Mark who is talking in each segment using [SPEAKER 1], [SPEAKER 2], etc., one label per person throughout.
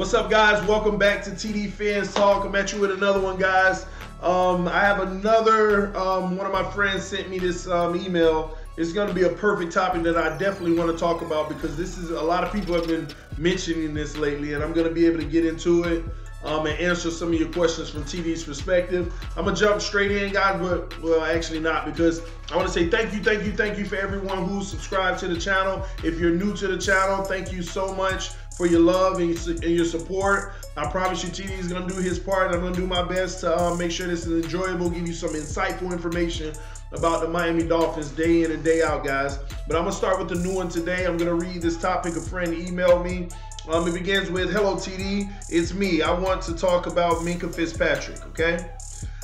[SPEAKER 1] What's up, guys? Welcome back to TD Fans Talk. I'm at you with another one, guys. I have another, one of my friends sent me this email. It's going to be a perfect topic that I definitely want to talk about because this is, a lot of people have been mentioning this lately, and I'm going to be able to get into it and answer some of your questions from TD's perspective. I'm going to jump straight in, guys, but, well, actually not, because I want to say thank you for everyone who subscribed to the channel. If you're new to the channel, thank you so much for your love and your support. I promise you TD is going to do his part, and I'm going to do my best to make sure this is enjoyable, give you some insightful information about the Miami Dolphins day in and day out, guys. But I'm going to start with the new one today. I'm going to read this topic a friend emailed me. It begins with, "Hello TD, it's me. I want to talk about Minkah Fitzpatrick, okay?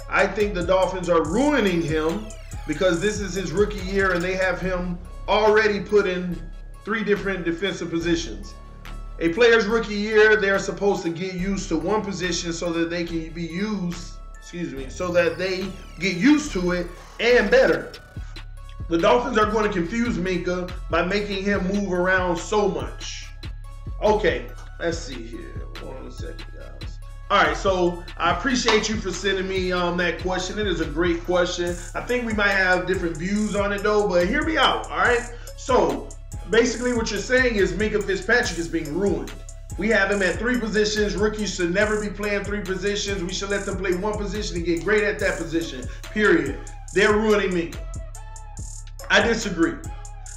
[SPEAKER 1] I think the Dolphins are ruining him because this is his rookie year and they have him already put in 3 different defensive positions. A player's rookie year, they're supposed to get used to one position so that they can be used, so that they get used to it and better. The Dolphins are going to confuse Minkah by making him move around so much." Okay, let's see here. Hold on a second, guys. All right, so I appreciate you for sending me that question. It is a great question. I think we might have different views on it, though, but hear me out, all right? So basically what you're saying is Minka Fitzpatrick is being ruined. We have him at 3 positions. Rookies should never be playing 3 positions. We should let them play 1 position and get great at that position, period. They're ruining Minka. I disagree.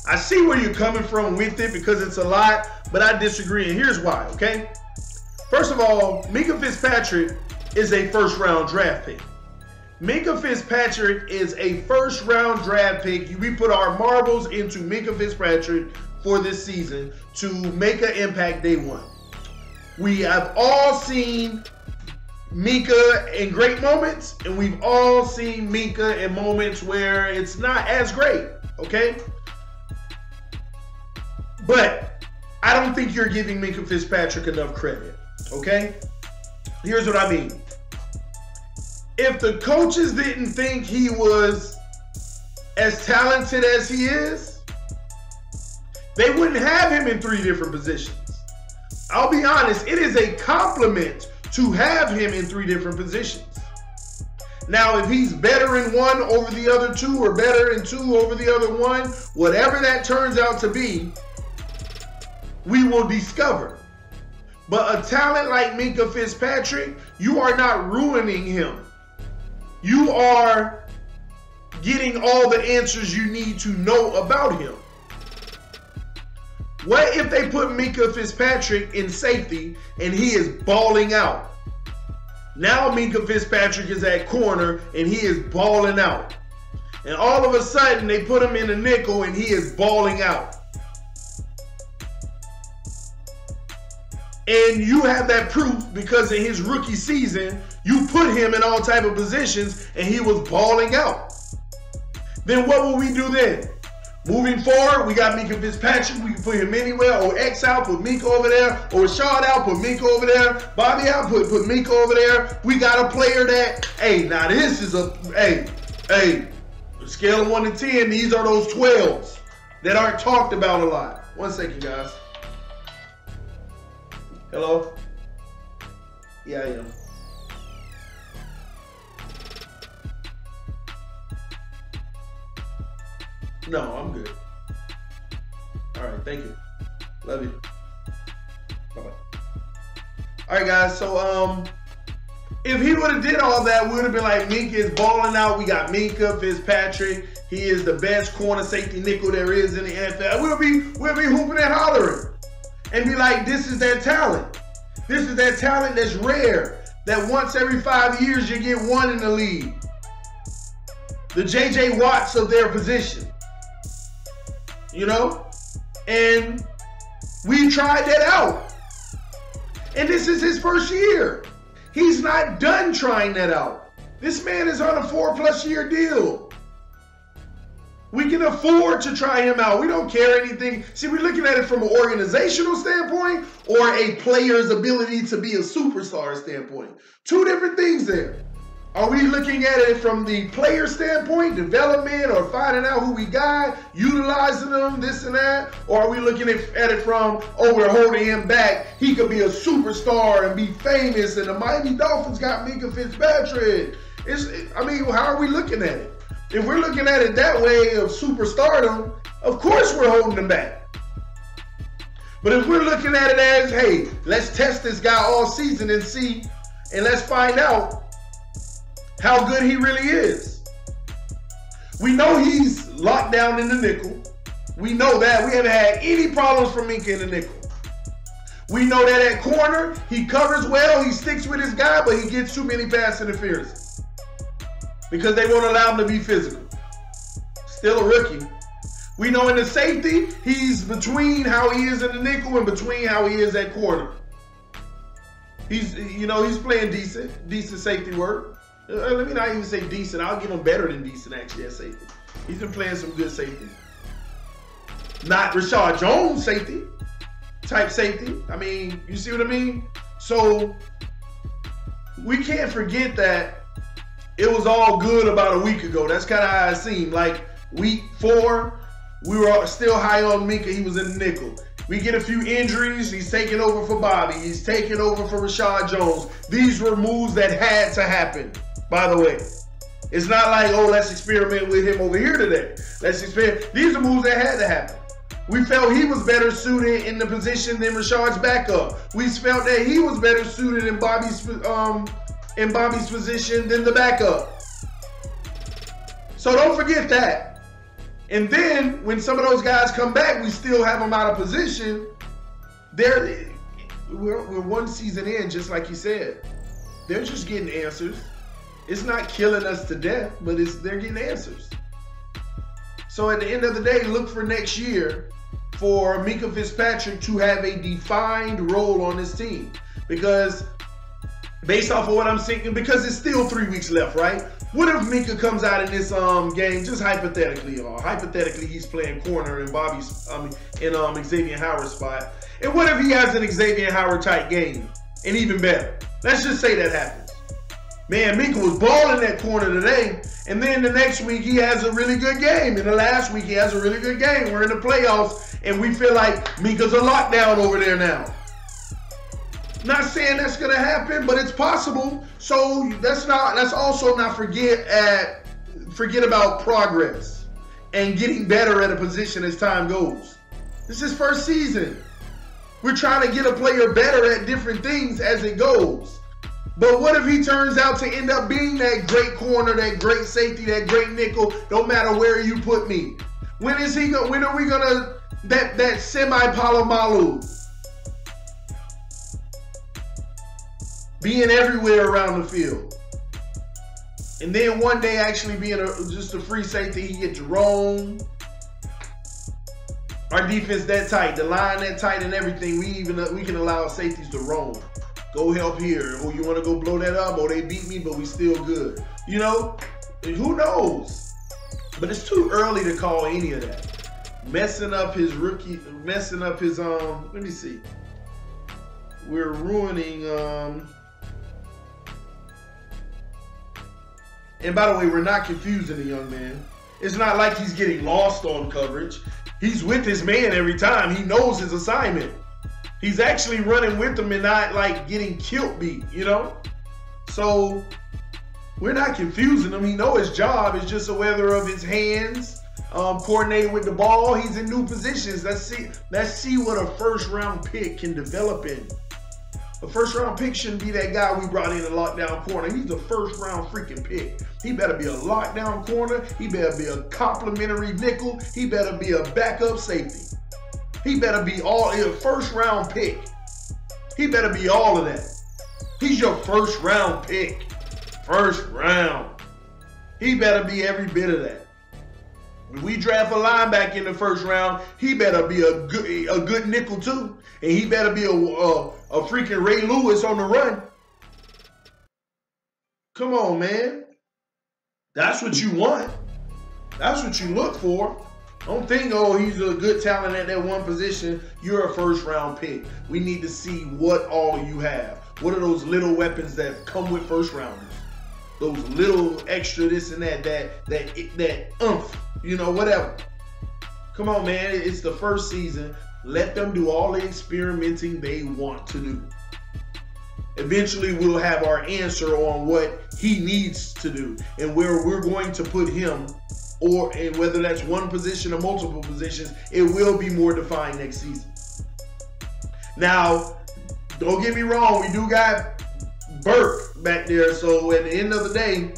[SPEAKER 1] I see where you're coming from with it because it's a lot, but I disagree, and here's why, okay? First of all, Minka Fitzpatrick is a first-round draft pick. Minka Fitzpatrick is a first-round draft pick. We put our marbles into Minka Fitzpatrick for this season to make an impact day 1. We have all seen Minka in great moments, and we've all seen Minka in moments where it's not as great, okay? But I don't think you're giving Minka Fitzpatrick enough credit, okay? Here's what I mean. If the coaches didn't think he was as talented as he is, they wouldn't have him in 3 different positions. I'll be honest, it is a compliment to have him in 3 different positions. Now, if he's better in one over the other 2 or better in 2 over the other 1, whatever that turns out to be, we will discover. But a talent like Minka Fitzpatrick, you are not ruining him. You are getting all the answers you need to know about him. What if they put Minka Fitzpatrick in safety and he is balling out? Now Minka Fitzpatrick is at corner and he is balling out. And all of a sudden they put him in a nickel and he is balling out. And you have that proof because in his rookie season, you put him in all type of positions and he was balling out. Then what will we do then? Moving forward, we got Minka Fitzpatrick. We can put him anywhere, or X out, put Minka over there, or Rashad out, put Minka over there, Bobby out, put Minka over there. We got a player that, hey, now this is a, hey, scale of 1 to 10, these are those 12s that aren't talked about a lot. 1 second, guys. Hello? Yeah, I am. No, I'm good. All right, thank you. Love you. Bye-bye. All right, guys, so if he would have did all that, we would have been like, Minka is balling out. We got Minka Fitzpatrick. He is the best corner safety nickel there is in the NFL. We'll be hooping and hollering and be like, this is that talent. This is that talent that's rare, that once every 5 years you get one in the league. The J.J. Watts of their position. You know? And we tried that out. And this is his first year. He's not done trying that out. This man is on a 4+ year deal. We can afford to try him out. We don't care anything. See, we're looking at it from an organizational standpoint or a player's ability to be a superstar standpoint. 2 different things there. Are we looking at it from the player standpoint, development, or finding out who we got, utilizing them, this and that? Or are we looking at it from, oh, we're holding him back. He could be a superstar and be famous, and the Miami Dolphins got Minka Fitzpatrick. I mean, how are we looking at it? If we're looking at it that way of superstardom, of course we're holding him back. But if we're looking at it as, hey, let's test this guy all season and see, and let's find out how good he really is. We know he's locked down in the nickel. We know that. We haven't had any problems from Minkah in the nickel. We know that at corner, he covers well, he sticks with his guy, but he gets too many pass interferences because they won't allow him to be physical. Still a rookie. We know in the safety, he's between how he is in the nickel and between how he is at corner. He's playing decent safety work. Let me not even say decent. I'll give him better than decent, actually, at safety. He's been playing some good safety. Not Rashad Jones type safety. I mean, you see what I mean? So, we can't forget that it was all good about a week ago. That's kind of how it seemed. Like, week 4, we were still high on Minkah. He was in the nickel. We get a few injuries. He's taking over for Bobby. He's taking over for Rashad Jones. These were moves that had to happen. By the way, it's not like, oh, let's experiment with him over here today. Let's experiment. These are moves that had to happen. We felt he was better suited in the position than Rashad's backup. We felt that he was better suited in Bobby's position than the backup. So don't forget that. And then when some of those guys come back, we still have them out of position. We're one season in, just like you said. They're just getting answers. It's not killing us to death, but they're getting answers. So at the end of the day, look for next year for Minka Fitzpatrick to have a defined role on this team. Because based off of what I'm thinking, because it's still 3 weeks left, right? What if Minkah comes out in this game, just hypothetically, y'all? Hypothetically, he's playing corner in Xavier Howard's spot. And what if he has an Xavier Howard type game? And even better. Let's just say that happens. Man, Minkah was balling that corner today, and then the next week he has a really good game. And the last week he has a really good game. We're in the playoffs, and we feel like Minkah's a lockdown over there now. Not saying that's gonna happen, but it's possible. So let's also not forget about progress and getting better at a position as time goes. This is first season. We're trying to get a player better at different things as it goes. But what if he turns out to end up being that great corner, that great safety, that great nickel, no matter where you put me? When are we gonna, that semi-Palomalu? Being everywhere around the field. And then one day actually being just a free safety, he get Jerome. Our defense that tight, the line that tight and everything, we can allow safeties to roam. Go help here. Oh, you want to go blow that up? Oh, they beat me, but we still good. You know? And who knows? But it's too early to call any of that. Messing up his, let me see. We're ruining, and by the way, we're not confusing the young man. It's not like he's getting lost on coverage. He's with his man every time. He knows his assignment. He's actually running with them and not like getting kilt beat, you know? So we're not confusing him. He knows his job. It's just a weather of his hands, coordinated with the ball. He's in new positions. Let's see what a first round pick can develop in. A first round pick shouldn't be that guy we brought in a lockdown corner. He's a first round freaking pick. He better be a lockdown corner. He better be a complimentary nickel. He better be a backup safety. He better be a first round pick. He better be all of that. He's your first round pick. First round. He better be every bit of that. When we draft a linebacker in the first round, he better be a good nickel too. And he better be a freaking Ray Lewis on the run. Come on, man. That's what you want. That's what you look for. Don't think, oh, he's a good talent at that one position. You're a first round pick. We need to see what all you have. What are those little weapons that come with first rounders? those little extra this and that oomph, you know, whatever. Come on, man. It's the first season. Let them do all the experimenting they want to do. Eventually, we'll have our answer on what he needs to do and where we're going to put him, and whether that's one position or multiple positions, it will be more defined next season. Now, don't get me wrong, we do got Burke back there, so at the end of the day,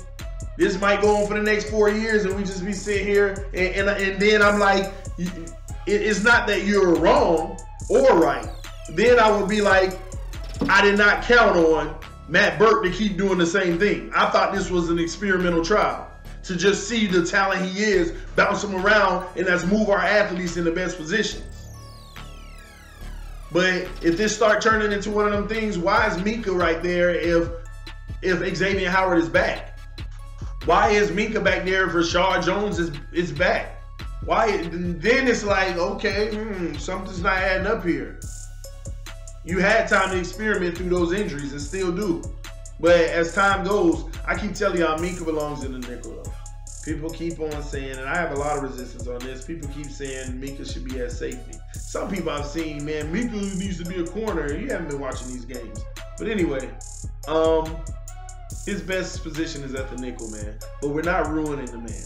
[SPEAKER 1] this might go on for the next 4 years and we just be sitting here and then I'm like, it's not that you're wrong or right. Then I would be like, I did not count on Matt Burke to keep doing the same thing. I thought this was an experimental trial to just see the talent he is, bounce him around, and let's move our athletes in the best positions. But if this start turning into one of them things, why is Minkah right there if Xavier Howard is back? Why is Minkah back there if Rashard Jones is back? Why? Then it's like, okay, something's not adding up here. You had time to experiment through those injuries and still do. But as time goes, I keep telling y'all, Minkah belongs in the nickel though. People keep on saying, and I have a lot of resistance on this, people keep saying Minkah should be at safety. Some people I've seen, man, Minkah needs to be a corner. You haven't been watching these games. But anyway, his best position is at the nickel, man. But we're not ruining the man.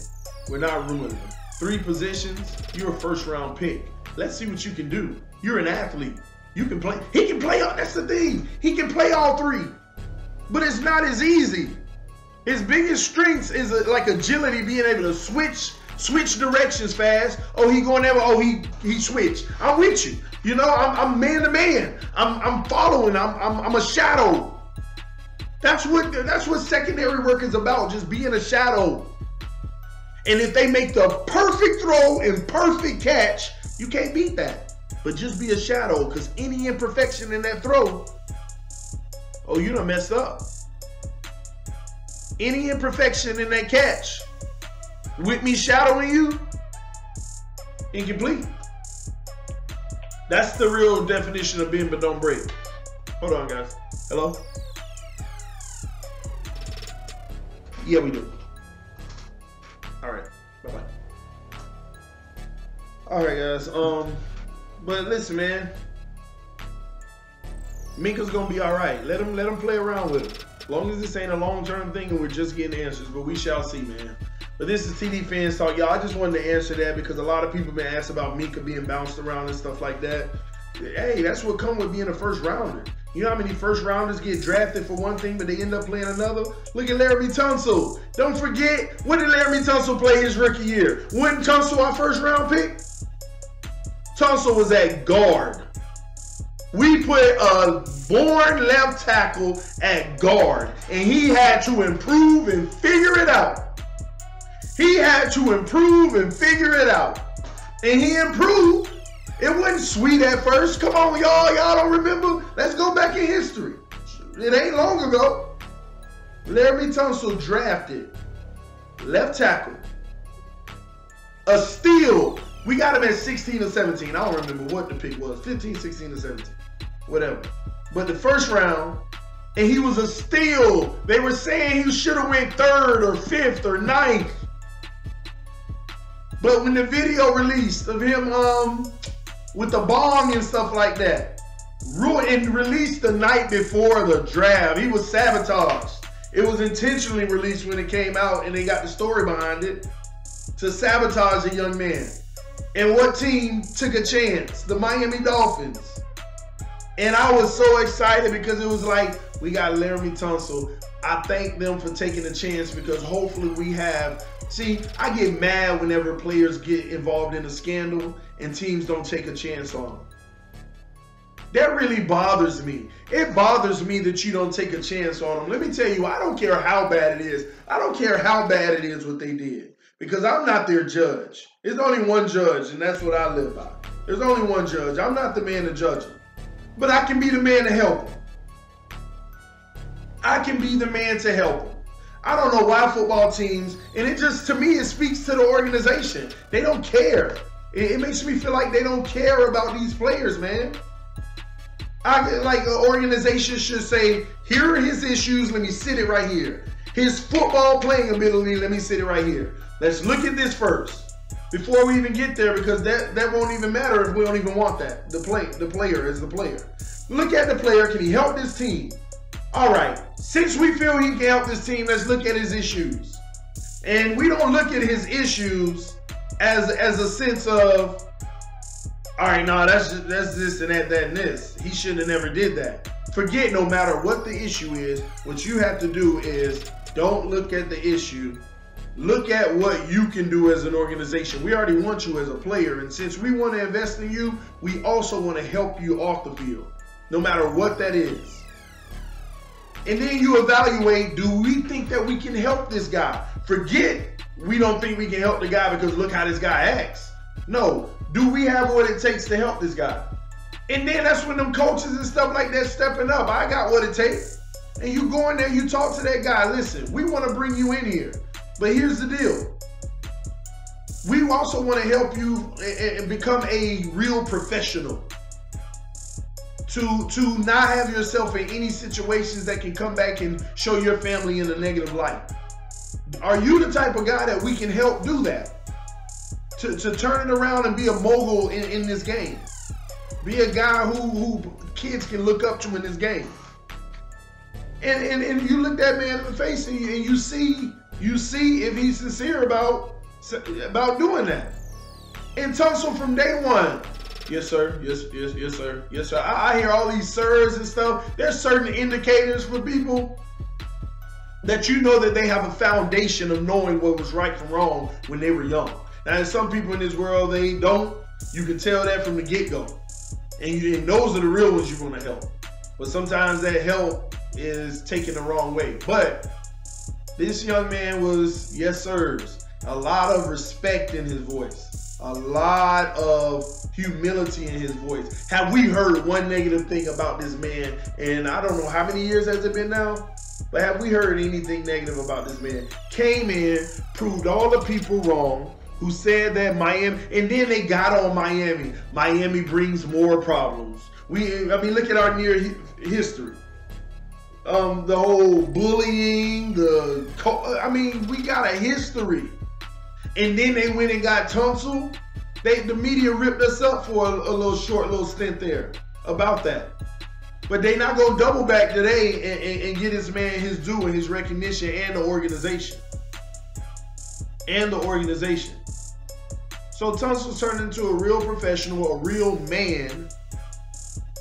[SPEAKER 1] We're not ruining him. 3 positions, you're a first-round pick. Let's see what you can do. You're an athlete. You can play. He can play all, that's the thing. He can play all 3. But it's not as easy. His biggest strengths is like agility, being able to switch directions fast. Oh, he going there. Oh, he switched. I'm with you. You know, I'm man to man. I'm following. I'm a shadow. That's what secondary work is about. Just being a shadow. And if they make the perfect throw and perfect catch, you can't beat that. But just be a shadow, because any imperfection in that throw, oh, you done messed up. Any imperfection in that catch, with me shadowing you, incomplete. That's the real definition of bend but don't break. Hold on, guys. Hello? Yeah, we do. All right. Bye-bye. All right, guys. But listen, man. Minkah's gonna be all right. Let him play around with him. As long as this ain't a long-term thing and we're just getting answers, but we shall see, man. But this is TD Fans Talk. Y'all, I just wanted to answer that because a lot of people been asked about Minkah being bounced around and stuff like that. Hey, that's what comes with being a first rounder. You know how many first rounders get drafted for one thing, but they end up playing another? Look at Laremy Tunsil. Don't forget, when did Laremy Tunsil play his rookie year? Wasn't Tunsil our first round pick? Tunsil was at guard. We put a born left tackle at guard, and he had to improve and figure it out. He had to improve and figure it out. And he improved. It wasn't sweet at first. Come on, y'all. Y'all don't remember? Let's go back in history. It ain't long ago. Laremy Tunsil drafted left tackle. A steal. We got him at 16 or 17. I don't remember what the pick was. 15, 16, or 17. Whatever. But the first round, and he was a steal. They were saying he should have went 3rd or 5th or 9th. But when the video released of him with the bong and stuff like that, and released the night before the draft, he was sabotaged. It was intentionally released when it came out, and they got the story behind it to sabotage a young man. And what team took a chance? The Miami Dolphins. And I was so excited because it was like, we got Laremy Tunsil. I thank them for taking a chance because hopefully we have. See, I get mad whenever players get involved in a scandal and teams don't take a chance on them. That really bothers me. It bothers me that you don't take a chance on them. Let me tell you, I don't care how bad it is. I don't care how bad it is what they did because I'm not their judge. There's only one judge, and that's what I live by. There's only one judge. I'm not the man to judge them. But I can be the man to help them. I can be the man to help them. I don't know why football teams, and it just, to me, it speaks to the organization. They don't care. It makes me feel like they don't care about these players, man. Like an organization should say, here are his issues, let me sit it right here. His football playing ability, let me sit it right here. Let's look at this first. Before we even get there, because that won't even matter if we don't even want that. The player is the player. Look at the player. Can he help this team? All right. Since we feel he can help this team, let's look at his issues. And we don't look at his issues as a sense of, all right, no, that's this and that and this. He shouldn't have never did that. Forget, no matter what the issue is, what you have to do is don't look at the issue. Look at what you can do as an organization. We already want you as a player, and since we want to invest in you, we also want to help you off the field, no matter what that is. And then you evaluate, do we think that we can help this guy? Forget, we don't think we can help the guy because look how this guy acts. No, do we have what it takes to help this guy? And then that's when them coaches and stuff like that stepping up. I got what it takes. And you go in there, you talk to that guy. Listen, we want to bring you in here. But here's the deal. We also want to help you and become a real professional. To not have yourself in any situations that can come back and show your family in a negative light. Are you the type of guy that we can help do that? To turn it around and be a mogul in this game. Be a guy who kids can look up to in this game. And you look that man in the face and you see if he's sincere about doing that. And Tunsil from day one, yes sir, yes sir, yes sir. I hear all these sirs and stuff. There's certain indicators for people that you know that they have a foundation of knowing what was right from wrong when they were young. Now, there's some people in this world, they don't. You can tell that from the get-go. And those are the real ones you're going to help. But sometimes that help is taken the wrong way. But this young man was, yes sirs, a lot of respect in his voice, a lot of humility in his voice. Have we heard one negative thing about this man? And I don't know how many years has it been now, but have we heard anything negative about this man? Came in, proved all the people wrong who said that Miami, and then they got on Miami. Miami brings more problems. I mean, look at our near history. The whole bullying, I mean, we got a history. And then they went and got Tunsil. The media ripped us up for a little stint there about that. But they not gonna double back today and get this man his due and his recognition and the organization. So Tunsil's turned into a real professional, a real man.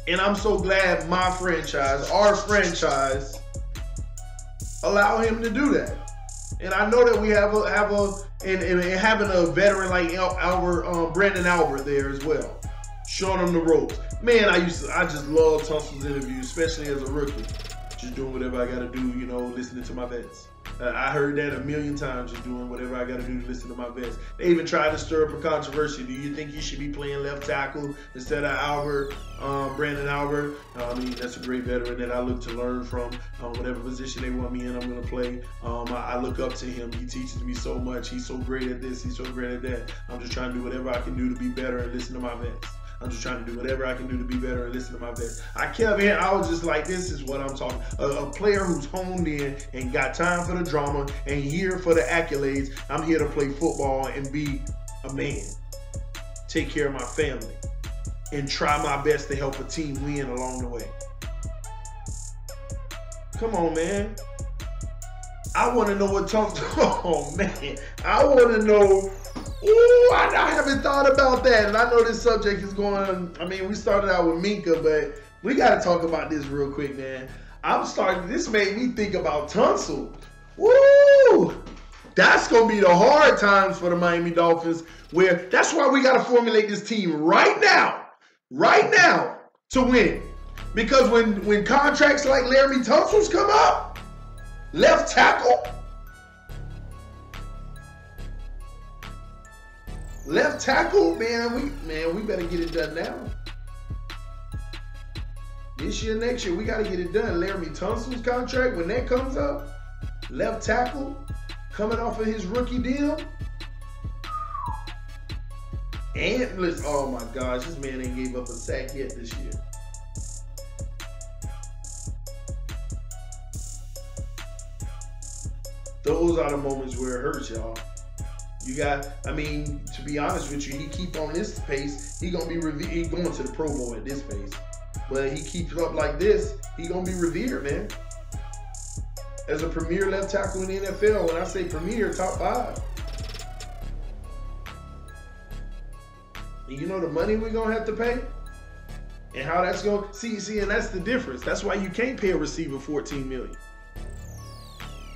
[SPEAKER 1] And I'm so glad my franchise, our franchise, allow him to do that. And I know that we having a veteran like Brandon Albert there as well, showing him the ropes. Man, I just love Tunsil's interviews, especially as a rookie. Just doing whatever I gotta do, you know, listening to my vets. I heard that a million times, just doing whatever I got to do to listen to my vets. They even tried to stir up a controversy. Do you think you should be playing left tackle instead of Brandon Albert? I mean, that's a great veteran that I look to learn from. Whatever position they want me in, I'm going to play. I look up to him. He teaches me so much. He's so great at this. He's so great at that. I'm just trying to do whatever I can do to be better and listen to my vets. I'm just trying to do whatever I can do to be better and listen to my vets. I kept in, I was just like, this is what I'm talking. A player who's honed in and got time for the drama and here for the accolades. I'm here to play football and be a man. Take care of my family and try my best to help a team win along the way. Come on, man. I want to know what Tunsil. Oh, man. I want to know. Ooh, I haven't thought about that. And I know this subject is going, I mean, we started out with Minka, but we got to talk about this real quick, man. This made me think about Tunsil. Woo! That's going to be the hard times for the Miami Dolphins, where that's why we got to formulate this team right now, to win. Because when contracts like Laremy Tunsil's come up, left tackle, man, we better get it done now. This year, next year, we got to get it done. Laremy Tunsil's contract, when that comes up, left tackle, coming off of his rookie deal. And listen, oh my gosh, this man ain't gave up a sack yet this year. those are the moments where it hurts, y'all. You got, I mean, to be honest with you, he keep on this pace, he going to be he going to the Pro Bowl at this pace. But he keeps up like this, he going to be revered, man. As a premier left tackle in the NFL, when I say premier, top 5. And you know the money we're going to have to pay? And how that's going to, see, and that's the difference. That's why you can't pay a receiver $14 million.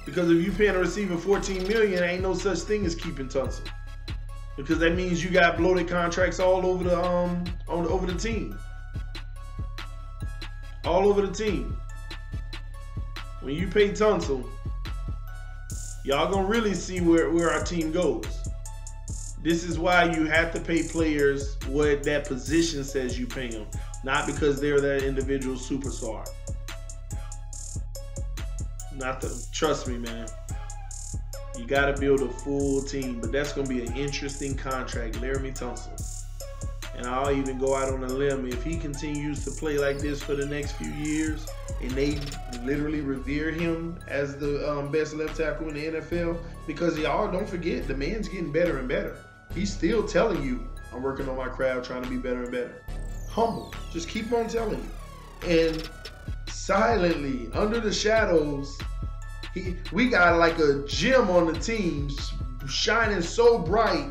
[SPEAKER 1] Because if you paying a receiver $14 million, ain't no such thing as keeping Tunsil. Because that means you got bloated contracts all over the over the team. All over the team. When you pay Tunsil, y'all gonna really see where our team goes. This is why you have to pay players what that position says you pay them, not because they're that individual superstar. Trust me, man. You got to build a full team, but that's going to be an interesting contract, Laremy Tunsil. And I'll even go out on a limb. If he continues to play like this for the next few years, and they literally revere him as the best left tackle in the NFL, because y'all don't forget, the man's getting better and better. He's still telling you, I'm working on my craft, trying to be better and better. Humble. Just keep on telling you. And silently, under the shadows, we got like a gem on the team shining so bright,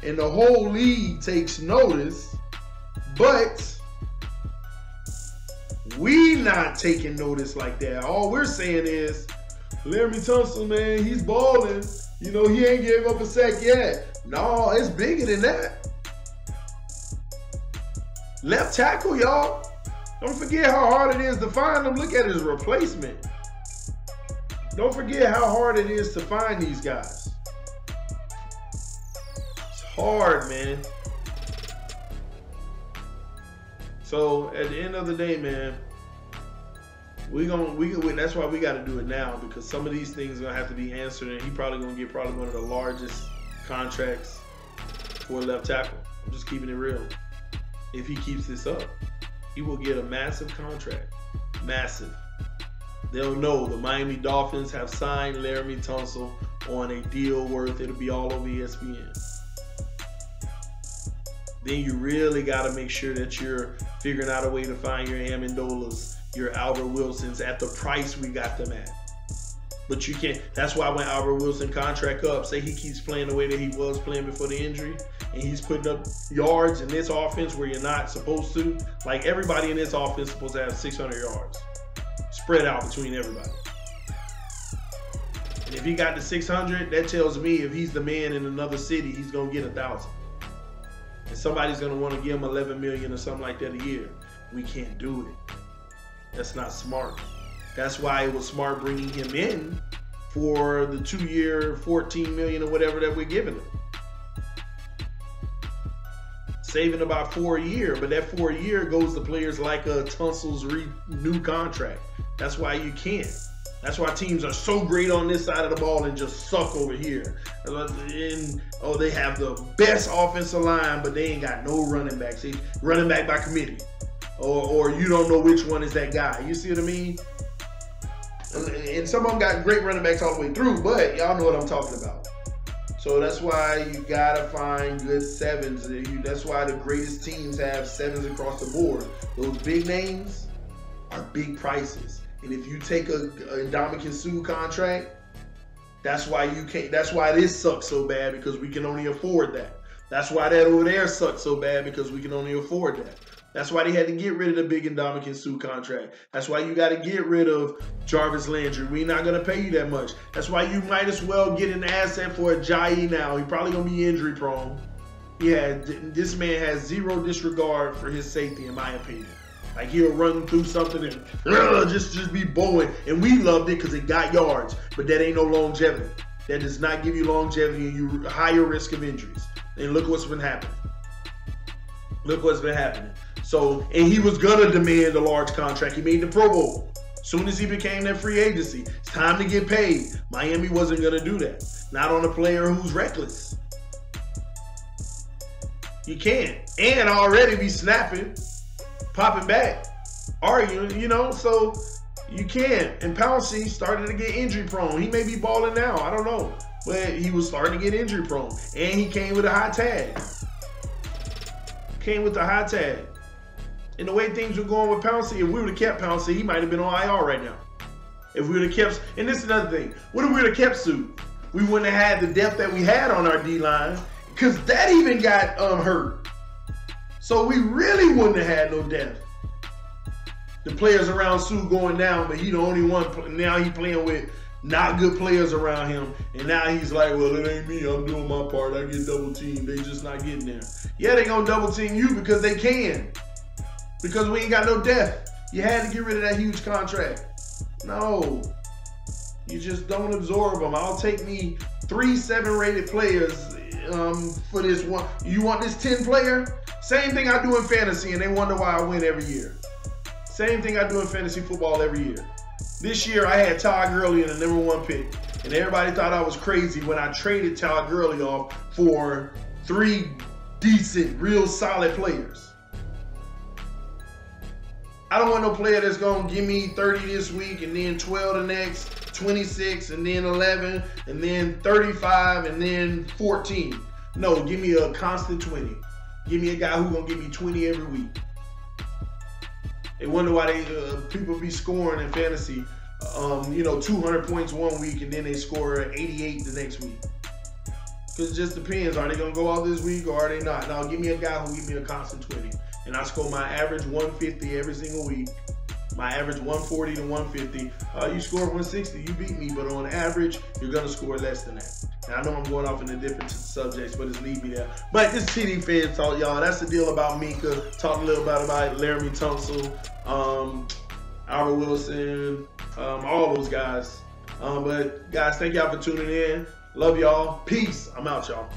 [SPEAKER 1] and the whole league takes notice, but we not taking notice like that. All we're saying is, Laremy Tunsil, man, he's balling. You know, he ain't gave up a sack yet. No, it's bigger than that. Left tackle, y'all. Don't forget how hard it is to find them. Look at his replacement. Don't forget how hard it is to find these guys. It's hard, man. So at the end of the day, man, that's why we got to do it now, because some of these things are gonna have to be answered, and he probably gonna get one of the largest contracts for a left tackle. I'm just keeping it real. If he keeps this up, he will get a massive contract. Massive. They'll know the Miami Dolphins have signed Laremy Tunsil on a deal worth, it'll be all over ESPN. Then you really got to make sure that you're figuring out a way to find your Amendolas, your Albert Wilsons at the price we got them at. But you can't. That's why when Albert Wilson contract up, say he keeps playing the way that he was playing before the injury, and he's putting up yards in this offense where you're not supposed to. Like, everybody in this offense is supposed to have 600 yards. Spread out between everybody. And if he got the 600, that tells me if he's the man in another city, he's going to get 1,000. And somebody's going to want to give him 11 million or something like that a year. We can't do it. That's not smart. That's why it was smart bringing him in for the 2-year, 14 million or whatever that we're giving him. Saving about 4 a year, but that 4 a year goes to players like Tunsil's new contract. That's why you can't. That's why teams are so great on this side of the ball and just suck over here. And, they have the best offensive line, but they ain't got no running backs. See, running back by committee. Or you don't know which one is that guy. You see what I mean? And some of them got great running backs all the way through, but y'all know what I'm talking about. So that's why you gotta find good sevens. That's why the greatest teams have sevens across the board. Those big names are big prices. And if you take a Ndamukong Suh contract, that's why you can't. That's why this sucks so bad, because we can only afford that. That's why that over there sucks so bad, because we can only afford that. That's why they had to get rid of the big Ndamukong Suh contract. That's why you got to get rid of Jarvis Landry. We're not going to pay you that much. That's why you might as well get an asset for Ajayi now. He's probably going to be injury prone. This man has zero disregard for his safety, in my opinion. Like, he'll run through something and just be bowling. And we loved it because it got yards, but that ain't no longevity. That does not give you longevity, and you higher risk of injuries. And look what's been happening. Look what's been happening. So, and he was going to demand a large contract. He made the Pro Bowl. As soon as he became that free agency, it's time to get paid. Miami wasn't going to do that. Not on a player who's reckless. You can't. And already be snapping, popping back, arguing, so You can't. And Pouncey started to get injury prone. He may be balling now. I don't know. But he was starting to get injury prone. And he came with a high tag. Came with a high tag. And the way things were going with Pouncey, if we would have kept Pouncey, he might have been on IR right now. If we would have kept, and this is another thing, what if we would have kept Sue? We wouldn't have had the depth that we had on our D-line, because that even got hurt. So we really wouldn't have had no depth. The players around Sue going down, but he the only one. Now he playing with not good players around him, and now he's like, well, it ain't me. I'm doing my part. I get double teamed. They just not getting there. Yeah, they gonna double team you because they can. Because we ain't got no depth. You had to get rid of that huge contract. No, you just don't absorb them. I'll take me 3 7-rated players for this one. You want this 10 player? Same thing I do in fantasy, and they wonder why I win every year. Same thing I do in fantasy football every year. This year, I had Todd Gurley in the #1 pick, and everybody thought I was crazy when I traded Todd Gurley off for 3 decent, real solid players. I don't want no player that's going to give me 30 this week and then 12 the next, 26 and then 11 and then 35 and then 14. No, give me a constant 20. Give me a guy who's going to give me 20 every week. They wonder why people be scoring in fantasy, 200 points one week and then they score 88 the next week. Because it just depends. Are they going to go out this week or are they not? Now, give me a guy who give me a constant 20. And I score my average 150 every single week. My average 140 to 150. You score 160, you beat me. But on average, you're going to score less than that. And I know I'm going off into different subjects, but it's leading me there. But this TD Fan Talk, y'all. That's the deal about Minkah. Talk a little about Laremy Tunsil, Albert Wilson, all those guys. But guys, thank y'all for tuning in. Love y'all. Peace. I'm out, y'all.